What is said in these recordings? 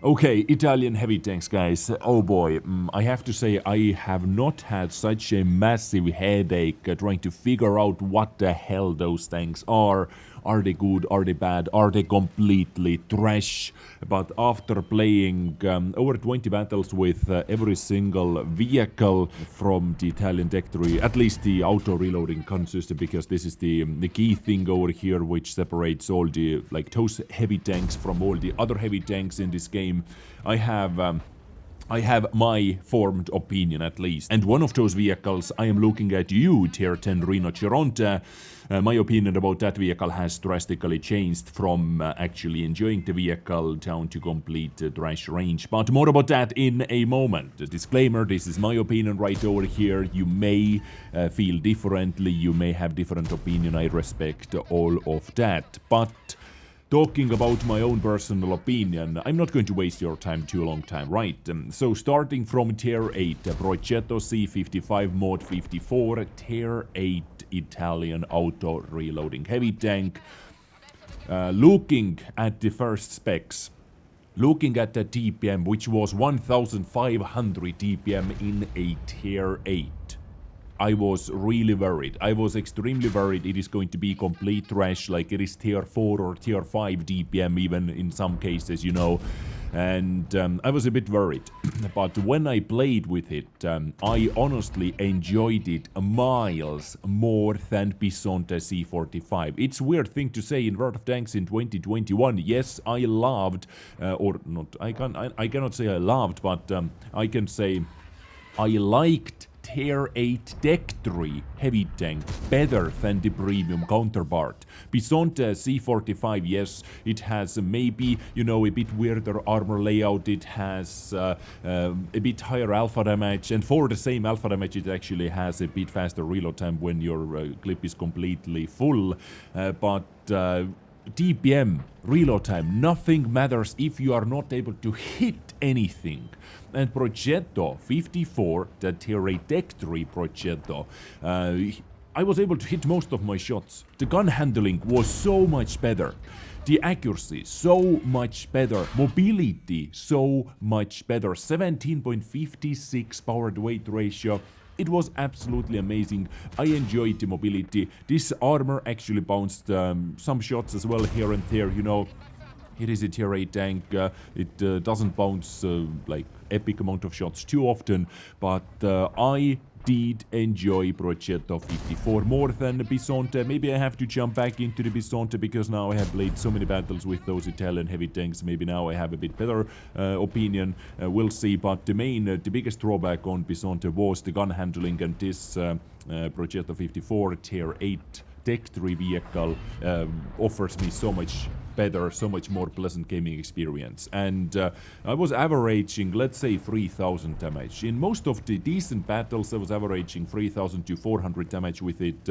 Okay, Italian heavy tanks, guys. Oh boy, I have to say I have not had such a massive headache trying to figure out what the hell those tanks are. Are they good? Are they bad? Are they completely trash? But after playing over 20 battles with every single vehicle from the Italian tech tree, at least the auto reloading consist, because this is the key thing over here which separates all the those heavy tanks from all the other heavy tanks in this game. I have my formed opinion at least. And one of those vehicles, I am looking at you, Tier 10 Rinoceronte. My opinion about that vehicle has drastically changed from actually enjoying the vehicle down to complete trash range. But more about that in a moment. Disclaimer, this is my opinion right over here. You may feel differently, you may have different opinion. I respect all of that. But talking about my own personal opinion, I'm not going to waste your time too long time, right? So starting from Tier 8, Progetto C55 Mod 54, Tier 8 Italian auto reloading heavy tank. Looking at the first specs, looking at the DPM, which was 1500 DPM in a Tier 8. I was really worried. I was extremely worried it is going to be complete trash, like it is Tier 4 or Tier 5 DPM even in some cases, you know. And I was a bit worried. But when I played with it, I honestly enjoyed it miles more than Bisonte C45. It's a weird thing to say in World of Tanks in 2021. Yes, I loved, or not, I cannot say I loved, but I can say I liked Tier 8 Tech 3 heavy tank better than the premium counterpart. Bisonte C45, yes, it has maybe, you know, a bit weirder armor layout, it has a bit higher alpha damage, and for the same alpha damage it actually has a bit faster reload time when your clip is completely full, but DPM, reload time, nothing matters if you are not able to hit anything. And Progetto 54, the Tier 8 Tech 3 Progetto, I was able to hit most of my shots. The gun handling was so much better. The accuracy, so much better. Mobility, so much better. 17.56 power to weight ratio. It was absolutely amazing. I enjoyed the mobility. This armor actually bounced some shots as well here and there, you know. It is a Tier 8 tank, it doesn't bounce like epic amount of shots too often, but I did enjoy Progetto 54 more than Bisonte. Maybe I have to jump back into the Bisonte because now I have played so many battles with those Italian heavy tanks. Maybe now I have a bit better opinion. We'll see. But the biggest drawback on Bisonte was the gun handling, and this Progetto 54 Tier 8 Tech 3 vehicle offers me so much better, so much more pleasant gaming experience. And I was averaging, let's say, 3000 damage. In most of the decent battles, I was averaging 3000 to 400 damage with it.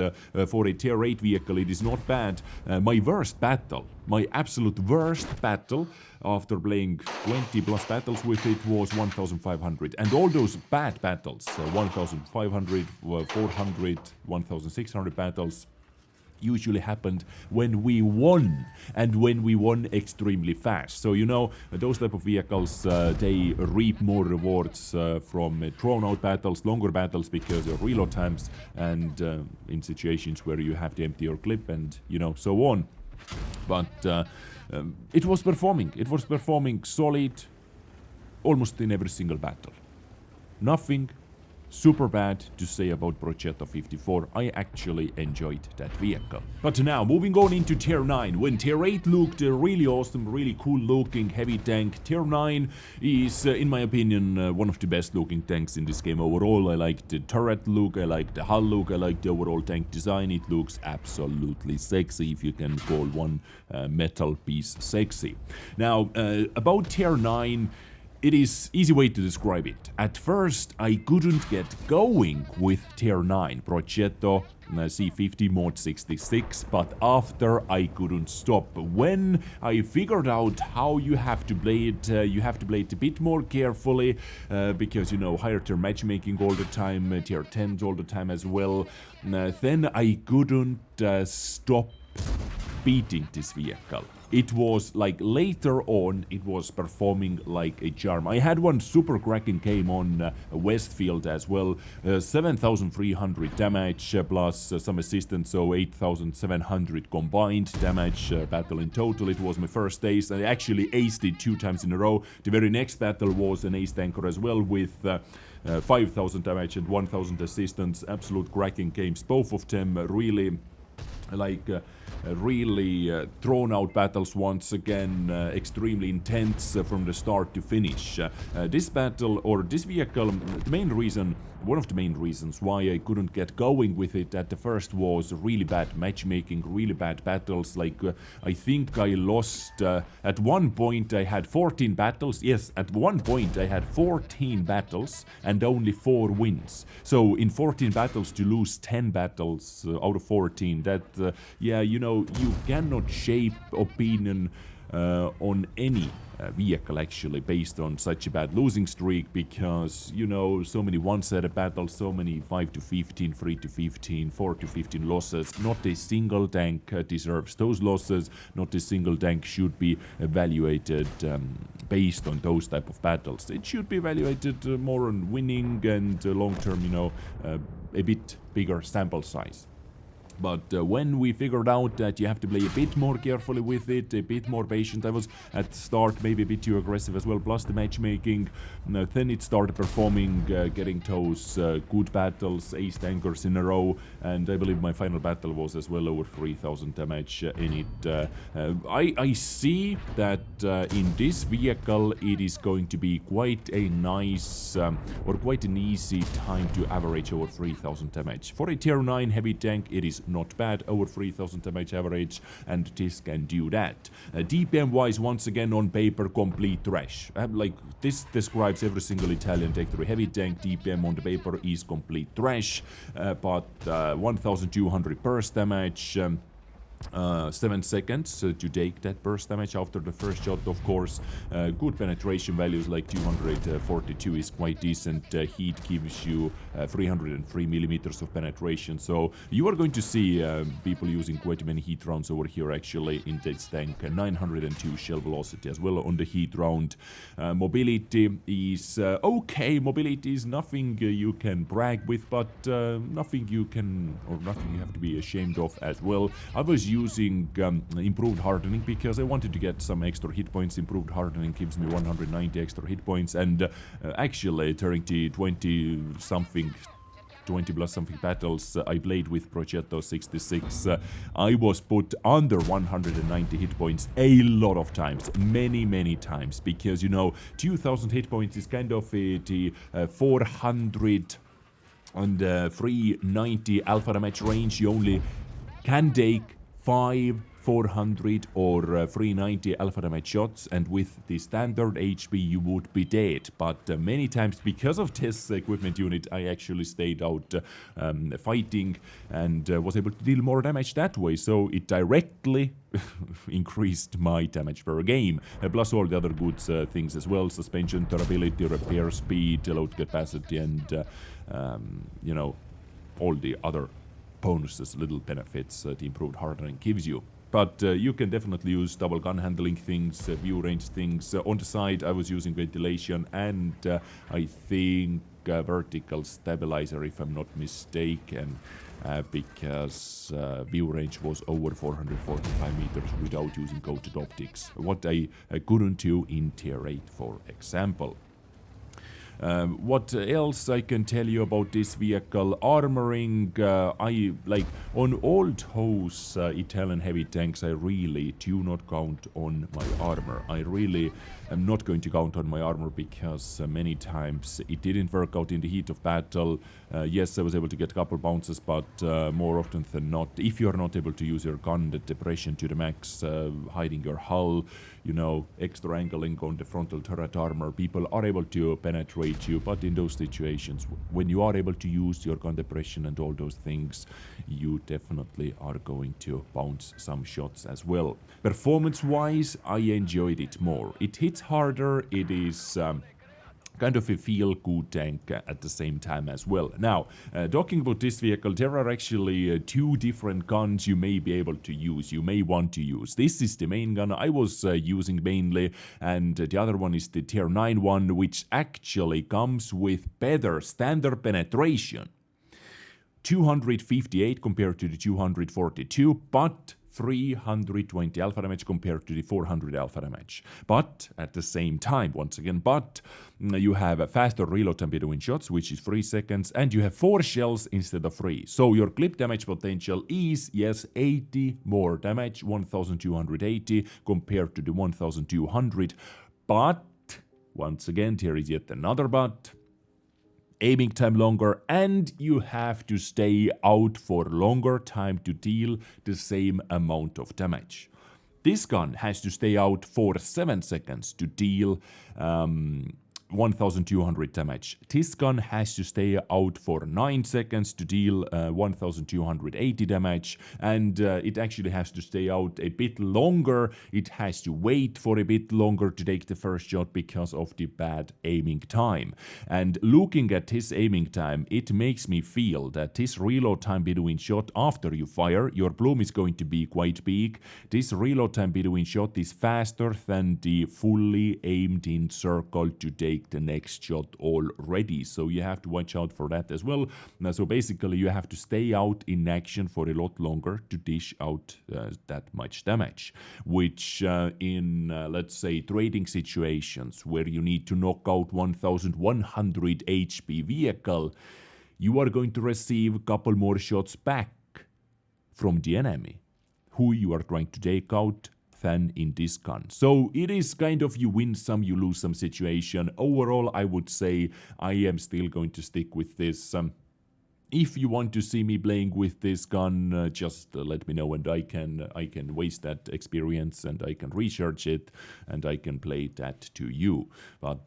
For a Tier 8 vehicle, it is not bad. My worst battle, my absolute worst battle, after playing 20 plus battles with it, was 1500. And all those bad battles, 1500, 400, 1600 battles, usually happened when we won, and when we won extremely fast. So, you know, those type of vehicles, they reap more rewards from drawn out battles, longer battles, because of reload times, and in situations where you have to empty your clip, and, you know, so on. But it was performing solid almost in every single battle. Nothing super bad to say about Progetto 54. I actually enjoyed that vehicle. But now, moving on into Tier 9. When Tier 8 looked really awesome, really cool looking heavy tank, Tier 9 is, in my opinion, one of the best looking tanks in this game overall. I like the turret look, I like the hull look, I like the overall tank design. It looks absolutely sexy, if you can call one metal piece sexy. Now, about Tier 9, it is easy way to describe it. At first, I couldn't get going with Tier 9, Progetto C50 Mod 66, but after I couldn't stop. When I figured out how you have to play it, you have to play it a bit more carefully, because, you know, higher tier matchmaking all the time, Tier 10s all the time as well. Then I couldn't stop beating this vehicle. it was like later on, it was performing like a charm. I had one super cracking game on Westfield as well, 7,300 damage plus some assistance, so 8,700 combined damage battle in total. It was my first ace. I actually aced it 2 times in a row. The very next battle was an ace tanker as well with 5,000 damage and 1,000 assistance. Absolute cracking games. Both of them really really thrown out battles once again, extremely intense from the start to finish. This battle, or this vehicle, the main reason, one of the main reasons why I couldn't get going with it at the first was really bad matchmaking, really bad battles. Like I think I lost, at one point I had 14 battles. Yes, at one point I had 14 battles and only 4 wins. So in 14 battles to lose 10 battles out of 14, that, yeah, you know, you cannot shape opinion on any vehicle actually based on such a bad losing streak, because, you know, so many one-sided battles, so many 5 to 15, 3 to 15, 4 to 15 losses. Not a single tank deserves those losses. Not a single tank should be evaluated based on those type of battles. It should be evaluated more on winning and long-term, you know, a bit bigger sample size. But when we figured out that you have to play a bit more carefully with it, a bit more patient, I was at the start maybe a bit too aggressive as well, plus the matchmaking, then it started performing, getting those good battles, ace tankers in a row, and I believe my final battle was as well over 3,000 damage in it. I see that in this vehicle it is going to be quite a nice, or quite an easy time to average over 3,000 damage. For a tier 9 heavy tank, it is not bad, over 3,000 damage average, and this can do that. DPM wise, once again on paper, complete trash. Like this describes every single Italian Tech 3 heavy tank. DPM on the paper is complete trash, but 1,200 burst damage, 7 seconds to take that burst damage after the first shot, of course. Good penetration values like 242 is quite decent. Heat gives you 303 millimeters of penetration, so you are going to see people using quite many heat rounds over here actually in this tank. 902 shell velocity as well on the heat round. Mobility is okay. Mobility is nothing you can brag with, but nothing you can, or nothing you have to be ashamed of as well. I was using improved hardening because I wanted to get some extra hit points. Improved hardening gives me 190 extra hit points, and actually during the 20 plus something battles I played with Progetto 66, I was put under 190 hit points a lot of times, many times, because, you know, 2,000 hit points is kind of the 400 and 390 alpha damage range. You only can take 5, 400 or 390 alpha damage shots, and with the standard HP you would be dead. But many times, because of this equipment unit, I actually stayed out fighting and was able to deal more damage that way, so it directly increased my damage per game, plus all the other good things as well: suspension, durability, repair speed, load capacity, and you know, all the other bonuses, little benefits the improved hardening gives you. But you can definitely use double gun handling things, view range things. On the side I was using ventilation and I think vertical stabilizer, if I'm not mistaken, because view range was over 445 meters without using coated optics, what I couldn't do in tier 8, for example. What else I can tell you about this vehicle? Armoring, I like on all those Italian heavy tanks, I really do not count on my armor. I really am not going to count on my armor because many times it didn't work out in the heat of battle. Yes, I was able to get a couple bounces, but more often than not, if you are not able to use your gun, the depression to the max, hiding your hull, you know, extra angling on the frontal turret armor, people are able to penetrate you, but in those situations, when you are able to use your gun depression and all those things, you definitely are going to bounce some shots as well. Performance-wise, I enjoyed it more. It hits harder, it is kind of a feel-good tank at the same time as well. Now, talking about this vehicle, there are actually two different guns you may be able to use, you may want to use. This is the main gun I was using mainly, and the other one is the Tier 9 one, which actually comes with better standard penetration. 258 compared to the 242, but 320 alpha damage compared to the 400 alpha damage. But at the same time, once again, you have a faster reload time between shots, which is 3 seconds, and you have 4 shells instead of 3. So your clip damage potential is, yes, 80 more damage, 1280 compared to the 1200. But, once again, here is yet another but. Aiming time longer, and you have to stay out for longer time to deal the same amount of damage. This gun has to stay out for 7 seconds to deal 1200 damage. This gun has to stay out for 9 seconds to deal 1280 damage, and it actually has to stay out a bit longer. It has to wait for a bit longer to take the first shot because of the bad aiming time. And looking at his aiming time, it makes me feel that this reload time between shot after you fire, your bloom is going to be quite big. This reload time between shot is faster than the fully aimed in circle to take the next shot already, so you have to watch out for that as well. So basically you have to stay out in action for a lot longer to dish out that much damage, which in let's say trading situations where you need to knock out 1100 HP vehicle, you are going to receive a couple more shots back from the enemy who you are trying to take out than in this gun. So it is kind of you win some, you lose some situation. Overall, I would say I am still going to stick with this. If you want to see me playing with this gun, just let me know, and I can waste that experience, and I can research it, and I can play that to you. But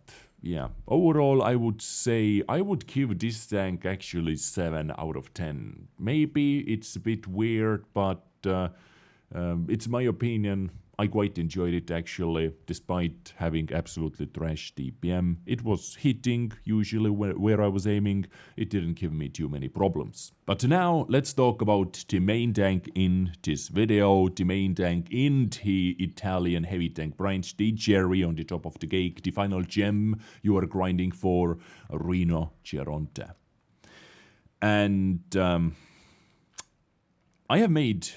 yeah, overall I would say I would give this tank actually 7 out of 10. Maybe it's a bit weird, but it's my opinion. I quite enjoyed it actually, despite having absolutely trash DPM. It was hitting usually where I was aiming. It didn't give me too many problems. But now let's talk about the main tank in this video. The main tank in the Italian heavy tank branch, the cherry on the top of the cake, the final gem you are grinding for, Rinoceronte. And I have made,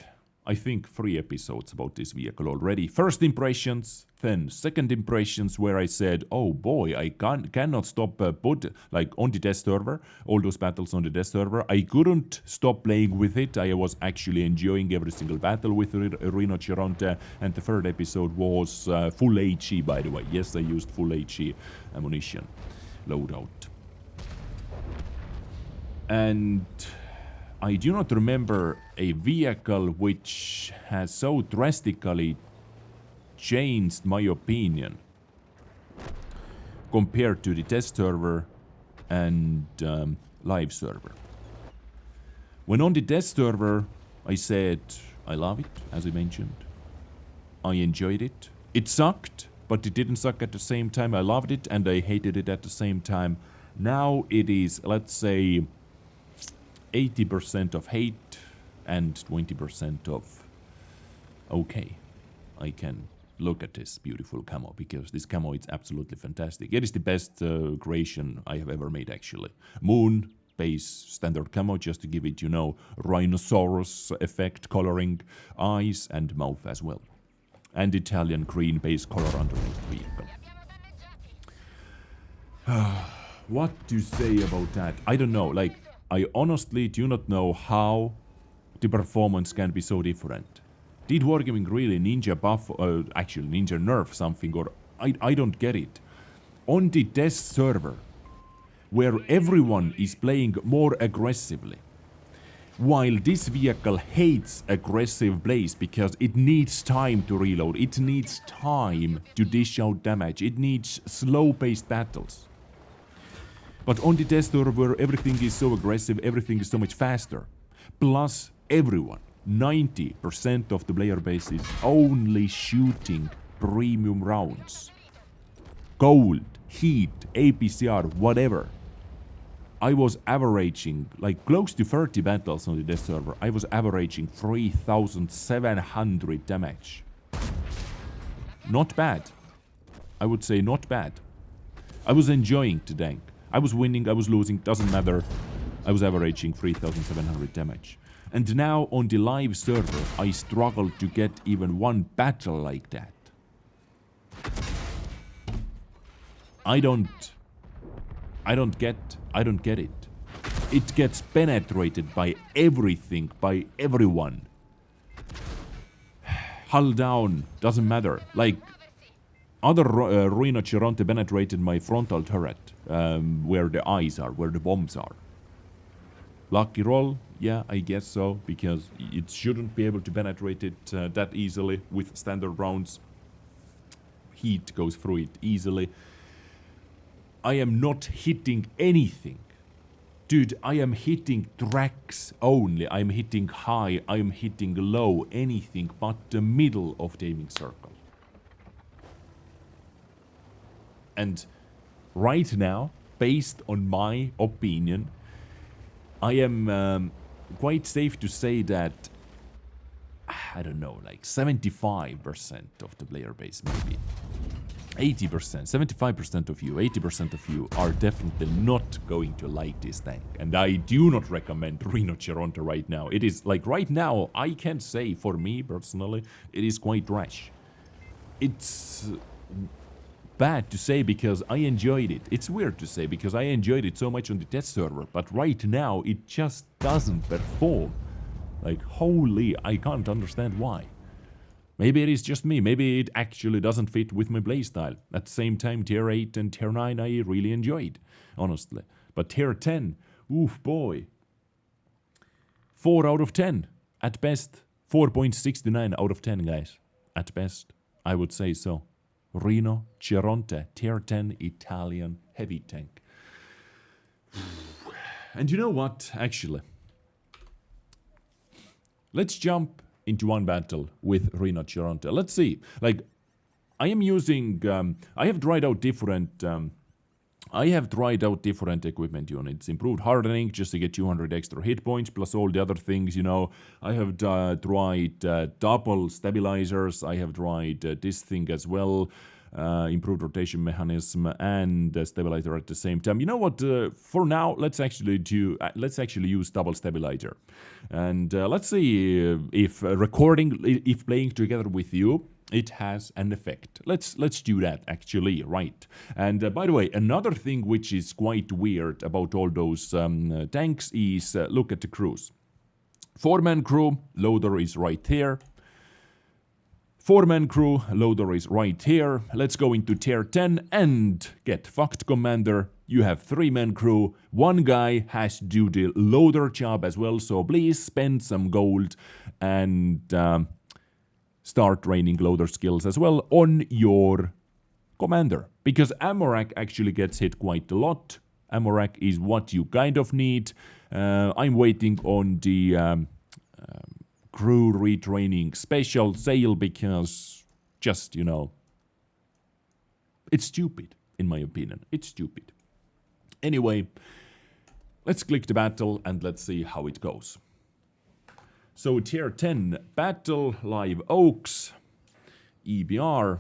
I think, 3 episodes about this vehicle already. First impressions, then second impressions, where I said, oh boy, I cannot stop on the test server, all those battles on the test server. I couldn't stop playing with it. I was actually enjoying every single battle with Rinoceronte. And the third episode was full HE, by the way. Yes, I used full HE ammunition loadout. And I do not remember a vehicle which has so drastically changed my opinion compared to the test server and live server. When on the test server, I said I love it, as I mentioned. I enjoyed it. It sucked, but it didn't suck at the same time. I loved it and I hated it at the same time. Now it is, let's say, 80% of hate and 20% of okay. I can look at this beautiful camo, because this camo is absolutely fantastic. It is the best creation I have ever made, actually. Moon base standard camo, just to give it, you know, rhinoceros effect coloring, eyes and mouth as well. And Italian green base color underneath the vehicle. What to say about that? I don't know, like, I honestly do not know how the performance can be so different. Did Wargaming really ninja buff, actually ninja nerf something, or I don't get it. On the test server, where everyone is playing more aggressively, while this vehicle hates aggressive plays because it needs time to reload, it needs time to dish out damage, it needs slow-paced battles. But on the test server where everything is so aggressive, everything is so much faster. Plus everyone, 90% of the player base is only shooting premium rounds. Gold, heat, APCR, whatever. I was averaging like close to 30 battles on the server. I was averaging 3,700 damage. Not bad. I would say not bad. I was enjoying the tank. I was winning, I was losing, doesn't matter. I was averaging 3,700 damage. And now on the live server, I struggle to get even one battle like that. I don't get it. It gets penetrated by everything, by everyone. Hull down, doesn't matter. Like, other Rinoceronte penetrated my frontal turret, where the eyes are, where the bombs are. Lucky roll? Yeah, I guess so, because it shouldn't be able to penetrate it that easily with standard rounds. Heat goes through it easily. I am not hitting anything. Dude, I am hitting tracks only. I am hitting high, I am hitting low, anything but the middle of the aiming circle. And right now, based on my opinion, I am quite safe to say that, I don't know, like 75% of the player base maybe. 80%, 75% of you, 80% of you are definitely not going to like this tank. And I do not recommend Rinoceronte right now. It is, like, right now, I can say, for me, personally, it is quite trash. It's bad to say because I enjoyed it. It's weird to say because I enjoyed it so much on the test server. But right now, it just doesn't perform. Like, holy, I can't understand why. Maybe it is just me, maybe it actually doesn't fit with my playstyle. At the same time, tier 8 and tier 9 I really enjoyed, honestly. But tier 10, oof boy. 4 out of 10, at best. 4.69 out of 10, guys. At best, I would say so. Rinoceronte, tier 10 Italian heavy tank. And you know what, actually? Let's jump into one battle with Rinoceronte. Let's see. Like, I am using, I have tried out different equipment units. Improved hardening just to get 200 extra hit points, plus all the other things, you know. I have tried double stabilizers. I have tried this thing as well. Improved rotation mechanism and stabilizer at the same time. You know what? For now, let's actually use double stabilizer, and let's see if playing together with you, it has an effect. Let's do that actually, right? And by the way, another thing which is quite weird about all those tanks is look at the crews. 4-man crew, loader is right here. 4-man crew, loader is right here. Let's go into tier 10 and get fucked, commander. You have 3-man crew. One guy has to do the loader job as well, so please spend some gold and start training loader skills as well on your commander. Because Amorak actually gets hit quite a lot. Amorak is what you kind of need. I'm waiting on the crew retraining special sale because just, you know, it's stupid, in my opinion. It's stupid. Anyway, let's click the battle and let's see how it goes. So tier 10 battle, live oaks, EBR.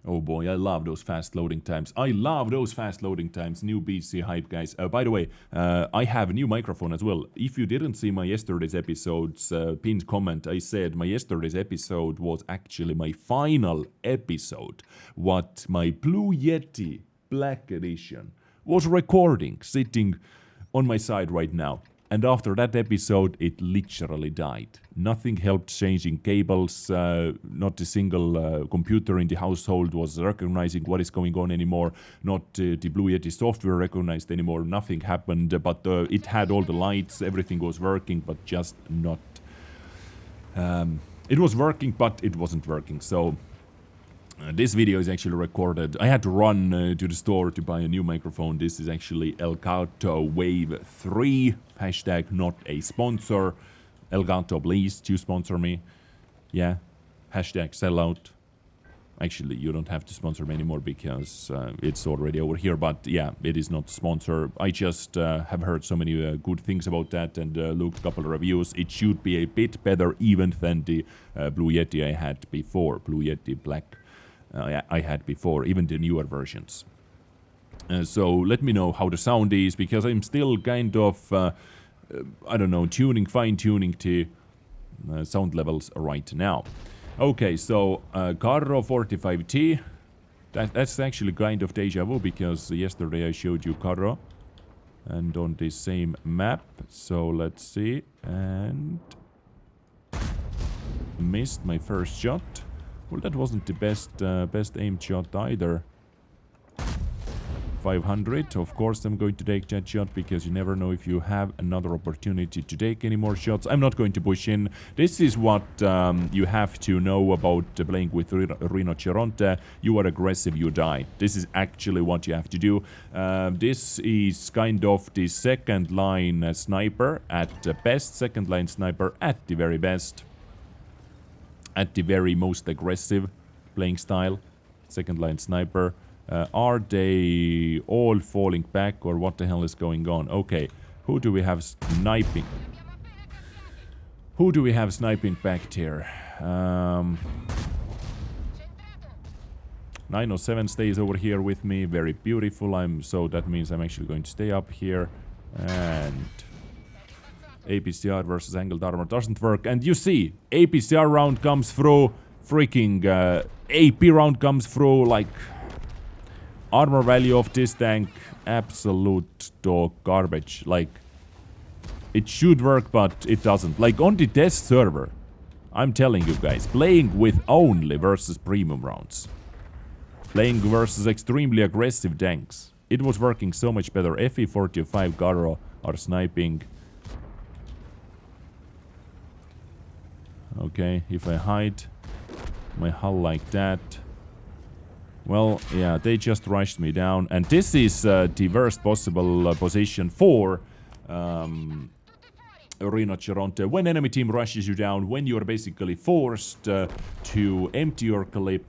Oh boy, I love those fast loading times. I love those fast loading times. New BC hype, guys. By the way, I have a new microphone as well. If you didn't see my yesterday's episode's pinned comment, I said my yesterday's episode was actually my final episode. What my Blue Yeti Black Edition was recording, sitting on my side right now. And after that episode, it literally died. Nothing helped changing cables. Not a single computer in the household was recognizing what is going on anymore. Not the Blue Yeti software recognized anymore. Nothing happened, but it had all the lights. Everything was working, but just not. It was working, but it wasn't working. So this video is actually recorded. I had to run to the store to buy a new microphone. This is actually Elgato Wave 3. Hashtag not a sponsor. Elgato, please, to sponsor me. Yeah. Hashtag sellout. Actually, you don't have to sponsor me anymore because it's already over here. But yeah, it is not sponsor. I just have heard so many good things about that and looked a couple of reviews. It should be a bit better even than the Blue Yeti I had before. Blue Yeti Black I had before, even the newer versions. So let me know how the sound is, because I'm still kind of, I don't know, fine-tuning the sound levels right now. Okay, so Carro 45T, that's actually kind of deja vu, because yesterday I showed you Carro, and on the same map. So let's see, and missed my first shot. Well, that wasn't the best aimed shot either. 500, of course I'm going to take that shot, because you never know if you have another opportunity to take any more shots. I'm not going to push in. This is what you have to know about playing with Rinoceronte. You are aggressive, you die. This is actually what you have to do. This is kind of the second line sniper at the best, second line sniper at the very best. At the very most aggressive playing style, second line sniper. Are they all falling back, or what the hell is going on? Okay, who do we have sniping? Who do we have sniping back here? 907 stays over here with me. Very beautiful. So that means I'm actually going to stay up here. And APCR versus angled armor doesn't work. And you see, APCR round comes through. Freaking AP round comes through. Like, armor value of this tank, absolute dog garbage. Like, it should work, but it doesn't. Like, on the test server, I'm telling you guys, playing with only versus premium rounds, playing versus extremely aggressive tanks, it was working so much better. FE45 Garo are sniping. Okay, if I hide my hull like that, well, yeah, they just rushed me down. And this is the worst possible position for Rinoceronte. When enemy team rushes you down, when you're basically forced to empty your clip,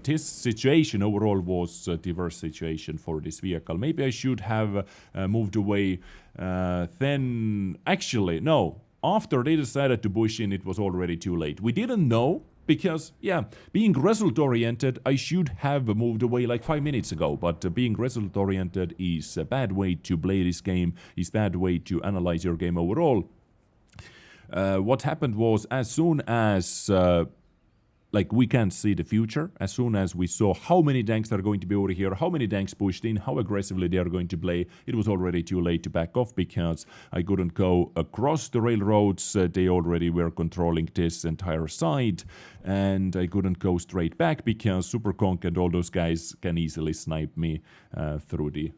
this situation overall was the worst situation for this vehicle. Maybe I should have moved away. Then, actually, no. After they decided to push in, it was already too late. We didn't know. Because, yeah, being result-oriented, I should have moved away like 5 minutes ago. But being result-oriented is a bad way to play this game, is a bad way to analyze your game overall. What happened was, as soon as, like, we can't see the future, as soon as we saw how many tanks are going to be over here, how many tanks pushed in, how aggressively they are going to play, it was already too late to back off, because I couldn't go across the railroads. They already were controlling this entire side, and I couldn't go straight back because Superconk and all those guys can easily snipe me through the,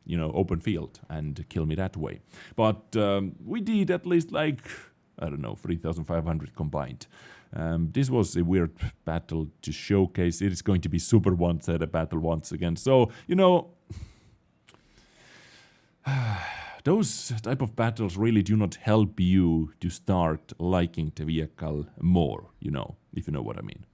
you know, open field and kill me that way. But we did at least, like, I don't know, 3,500 combined. This was a weird battle to showcase. It is going to be super one-sided battle once again. So, you know, those type of battles really do not help you to start liking the vehicle more, you know, if you know what I mean.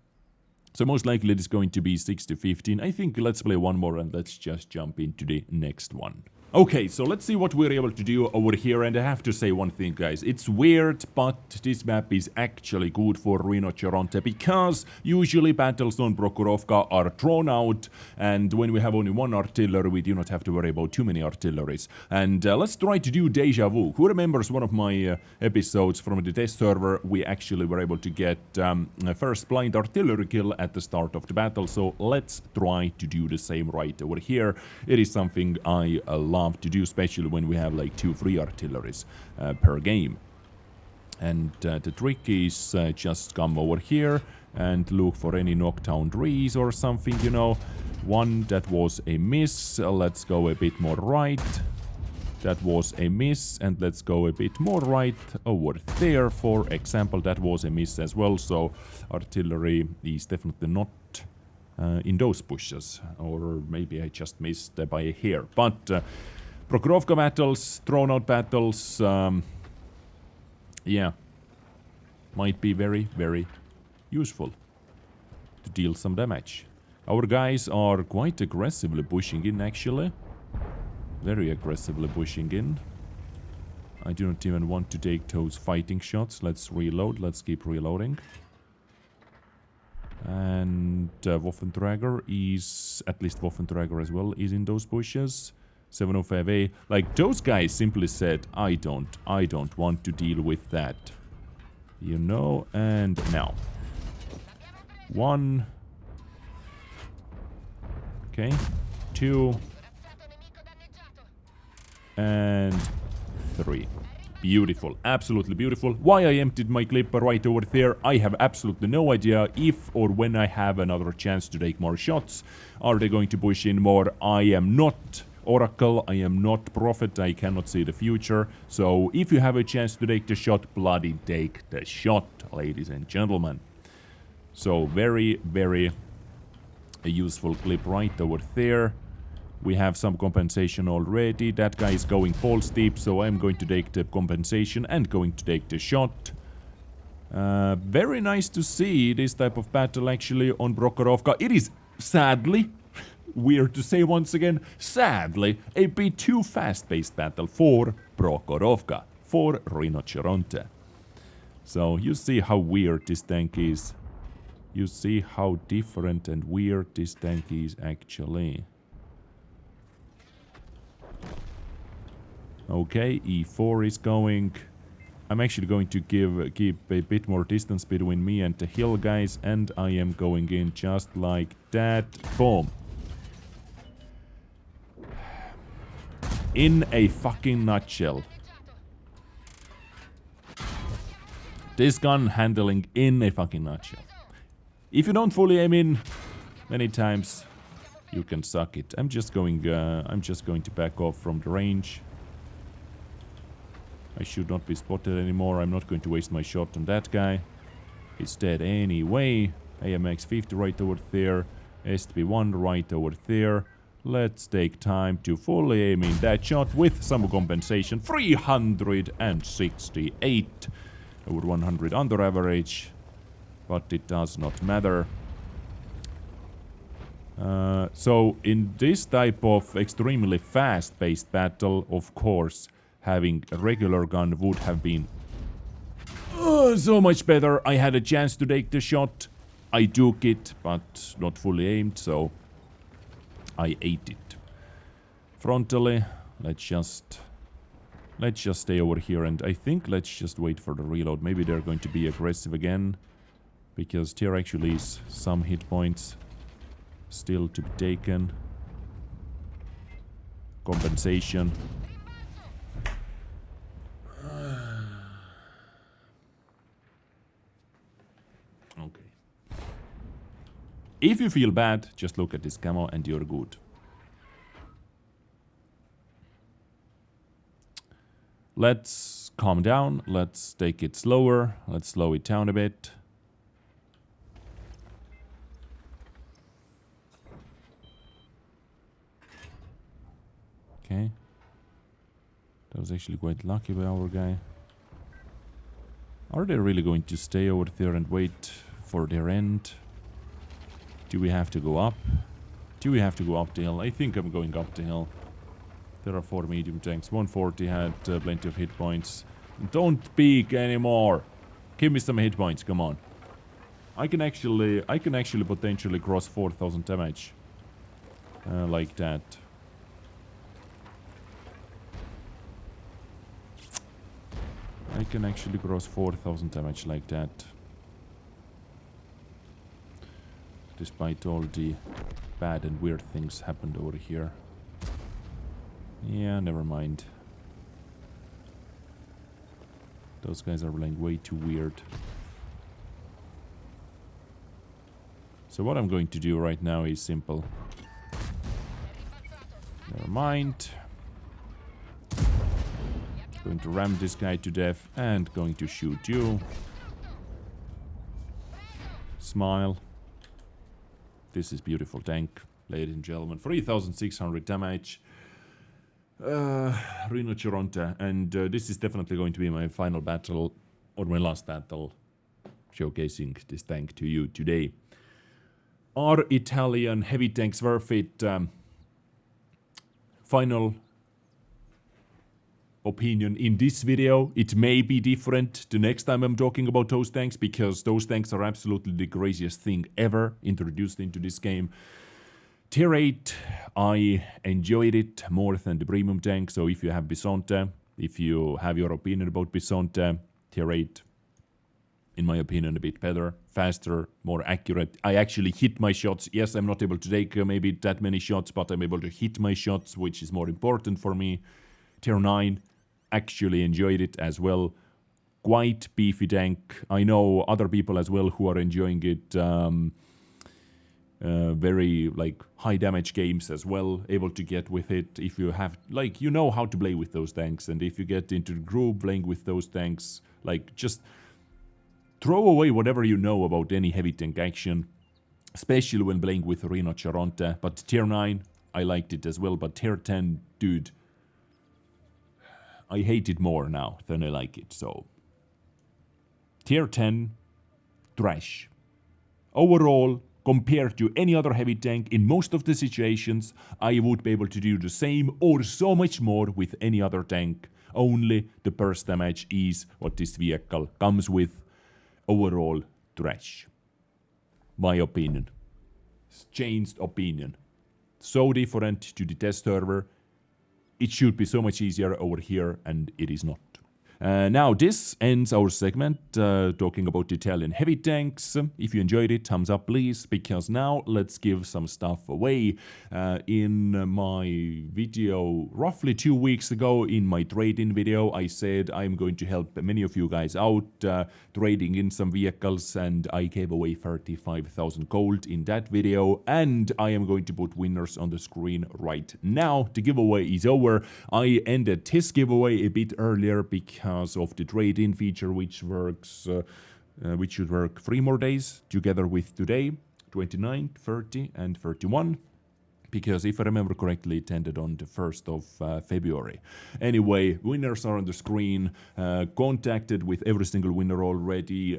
So most likely it is going to be 6 to 15. I think let's play one more and let's just jump into the next one. Okay, so let's see what we're able to do over here, and I have to say one thing, guys. It's weird, but this map is actually good for Rinoceronte, because usually battles on Prokhorovka are drawn out, and when we have only one artillery, we do not have to worry about too many artilleries. And let's try to do deja vu. Who remembers one of my episodes from the test server? We actually were able to get first blind artillery kill at the start of the battle, so let's try to do the same right over here. It is something I love to do, especially when we have like 2-3 artilleries per game. And the trick is just come over here and look for any knockdown trees or something, you know. One, that was a miss. Let's go a bit more right. That was a miss, and let's go a bit more right over there. For example, that was a miss as well, so artillery is definitely not in those bushes, or maybe I just missed by a hair. But Prokhorovka battles, thrown out battles, yeah, might be very, very useful to deal some damage. Our guys are quite aggressively pushing in, actually. Very aggressively pushing in. I do not even want to take those fighting shots. Let's reload. Let's keep reloading. And Waffentrager is... At least Waffentrager as well is in those bushes. 705A. Like, those guys simply said, I don't want to deal with that. You know, and now. 1. Okay. 2. And 3. Beautiful. Absolutely beautiful. Why I emptied my clipper right over there, I have absolutely no idea. If or when I have another chance to take more shots, are they going to push in more? I am not Oracle, I am not Prophet, I cannot see the future. So if you have a chance to take the shot, bloody take the shot, ladies and gentlemen. So very, very a useful clip right over there. We have some compensation already. That guy is going balls deep, so I'm going to take the compensation and going to take the shot. Very nice to see this type of battle actually on Prokhorovka. It is sadly, weird to say once again, sadly, a bit too fast-paced battle for Prokhorovka, for Rinoceronte. So you see how weird this tank is. You see how different and weird this tank is actually. Okay, E4 is going. I'm actually going to keep a bit more distance between me and the hill guys, and I am going in just like that. Boom. In a fucking nutshell. This gun handling in a fucking nutshell. If you don't fully aim in many times, you can suck it. I'm just going to back off from the range. I should not be spotted anymore. I'm not going to waste my shot on that guy. He's dead anyway. AMX 50 right over there. STB1 right over there. Let's take time to fully aim in that shot with some compensation. 368 over 100 under average. But it does not matter. So in this type of extremely fast-paced battle, of course, having a regular gun would have been so much better. I had a chance to take the shot. I took it, but not fully aimed, so I ate it. Frontally, let's just stay over here, and I think let's just wait for the reload. Maybe they're going to be aggressive again, because there actually is some hit points still to be taken. Compensation. Okay. If you feel bad, just look at this camo and you're good. Let's calm down. Let's take it slower. Let's slow it down a bit. Okay. That was actually quite lucky by our guy. Are they really going to stay over there and wait for their end? Do we have to go up? Do we have to go up the hill? I think I'm going up the hill. There are 4 medium tanks. 140 had plenty of hit points. Don't peek anymore. Give me some hit points, come on. I can actually potentially cross 4,000 damage. Like that. I can actually cross 4,000 damage like that. Despite all the bad and weird things happened over here. Yeah, never mind. Those guys are playing way too weird. So what I'm going to do right now is simple. Never mind. Going to ram this guy to death and going to shoot you. Smile. This is beautiful tank, ladies and gentlemen. 3,600 damage. Rinoceronte. And this is definitely going to be my final battle, or my last battle, showcasing this tank to you today. Are Italian heavy tanks worth it? Final opinion in this video. It may be different the next time I'm talking about those tanks, because those tanks are absolutely the craziest thing ever introduced into this game. Tier 8, I enjoyed it more than the premium tank, so if you have Bisonte, if you have your opinion about Bisonte, Tier 8, in my opinion, a bit better, faster, more accurate. I actually hit my shots. Yes, I'm not able to take maybe that many shots, but I'm able to hit my shots, which is more important for me. Tier 9, actually enjoyed it as well. Quite beefy tank. I know other people as well who are enjoying it. Very like high damage games as well, able to get with it if you have, like, you know how to play with those tanks, and if you get into the group playing with those tanks, like, just throw away whatever you know about any heavy tank action, especially when playing with Rinoceronte. But tier 9, I liked it as well, but tier 10, dude, I hate it more now than I like it, so tier 10, trash. Overall, compared to any other heavy tank, in most of the situations, I would be able to do the same or so much more with any other tank. Only the burst damage is what this vehicle comes with. Overall, trash. My opinion. Changed opinion. So different to the test server. It should be so much easier over here, and it is not. Now this ends our segment talking about Italian heavy tanks. If you enjoyed it, thumbs up please, because now let's give some stuff away. In my video roughly 2 weeks ago, in my trade-in video, I said I'm going to help many of you guys out trading in some vehicles, and I gave away 35,000 gold in that video, and I am going to put winners on the screen right now. The giveaway is over. I ended this giveaway a bit earlier because of the trade-in feature, which should work 3 more days together with today, 29, 30 and 31, because if I remember correctly, it ended on the 1st of February. Anyway, winners are on the screen. Contacted with every single winner already.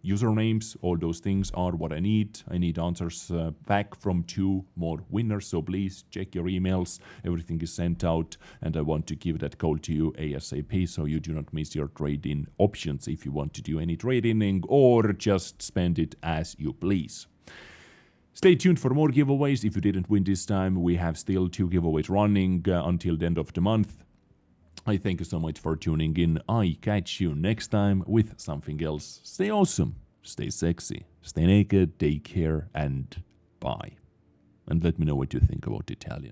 Usernames, all those things are what I need. I need answers back from 2 more winners, so please check your emails. Everything is sent out, and I want to give that call to you ASAP, so you do not miss your trade-in options if you want to do any trade-inning or just spend it as you please. Stay tuned for more giveaways. If you didn't win this time, we have still 2 giveaways running until the end of the month. I thank you so much for tuning in. I catch you next time with something else. Stay awesome, stay sexy, stay naked, take care, and bye. And let me know what you think about Italian.